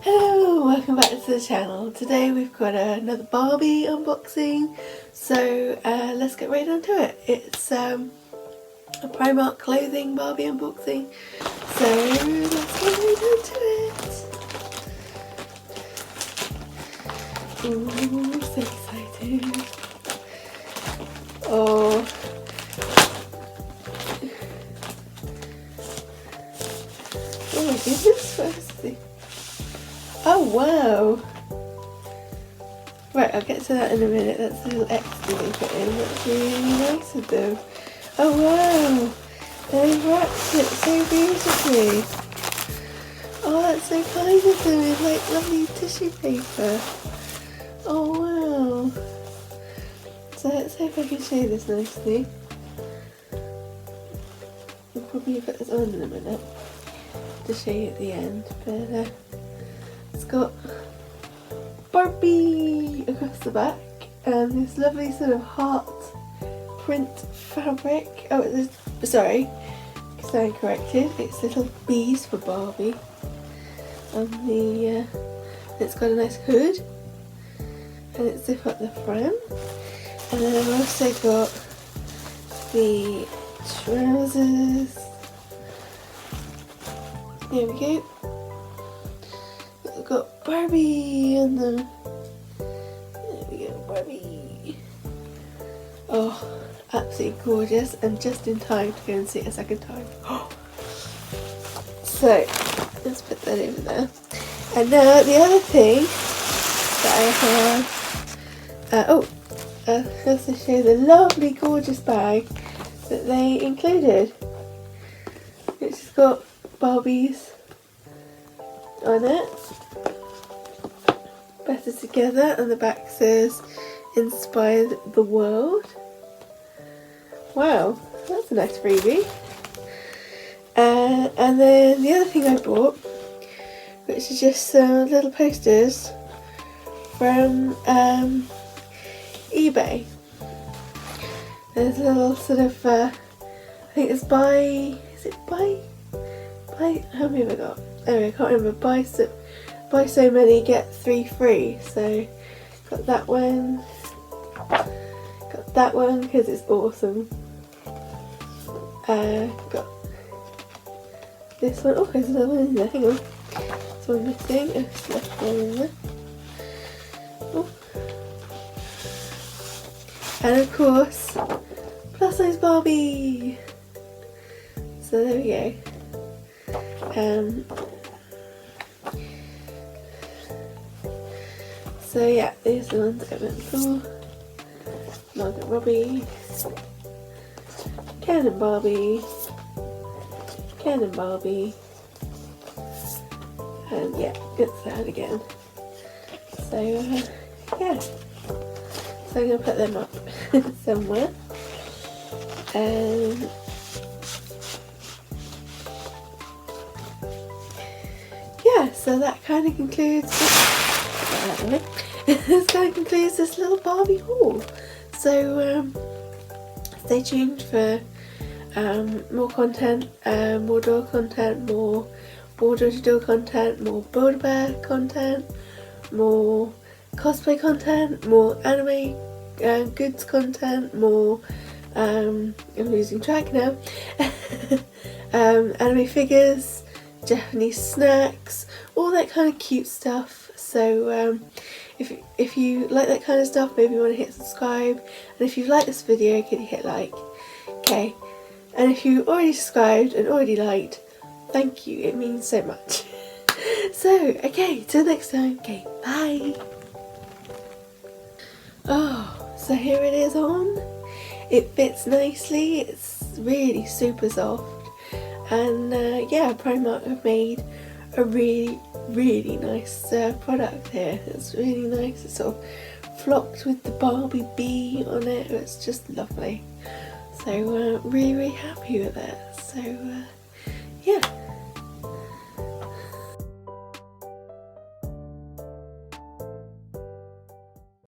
Hello, welcome back to the channel. Today we've got another Barbie unboxing, so let's get right onto it. It's a Primark clothing Barbie unboxing, so let's get right onto it. Ooh, so excited. Oh my goodness, firstly. Oh wow! Right, I'll get to that in a minute. That's a little extra they put in. That's really nice of them. Oh wow! They wrapped it so beautifully. Oh, that's so kind of them with like lovely tissue paper. Oh wow! So let's see if I can show you this nicely. I'll probably put this on in a minute to show you at the end, but it's got Barbie across the back and this lovely sort of heart print fabric. Oh, sorry, stand corrected. It's little bees for Barbie. And it's got a nice hood and it's zip up the front. And then I've also got the trousers. There we go. We've got Barbie on them. There we go, Barbie. Oh, absolutely gorgeous, and just in time to go and see it a second time. So, let's put that over there. And now the other thing that I have, I'll also show you the lovely gorgeous bag that they included, which has got Barbies on it, better together, and the back says inspire the world. Wow, that's a nice freebie. And then the other thing I bought, which is just some little posters from eBay. There's a little sort of I think it's buy how many have I got? Anyway, I can't remember. Buy so many, get 3 free. So got that one because it's awesome. Got this one. Oh, there's another one in there. Hang on, there's one missing. I just left one in there. Oh. And of course, plus size Barbie. So there we go. So yeah, these are the ones that I went for. Margaret Robbie, Ken and Barbie, and yeah, good sound again. So yeah, so I'm going to put them up somewhere. Yeah, so that kind of concludes this little Barbie haul. So stay tuned for more content, more door content, more border to door content, more Build-A-Bear content, more cosplay content, more anime goods content, more I'm losing track now. Anime figures, Japanese snacks, all that kind of cute stuff. So if you like that kind of stuff, maybe you want to hit subscribe, and if you've liked this video, can you hit like? Okay, and if you already subscribed and already liked, thank you, it means so much. So okay, till next time. Okay, bye. Oh, so here it is on. It fits nicely. It's really super soft. And yeah, Primark have made a really nice product here. It's really nice. It's sort of flocked with the Barbie bee on it. It's just lovely. So really happy with it. So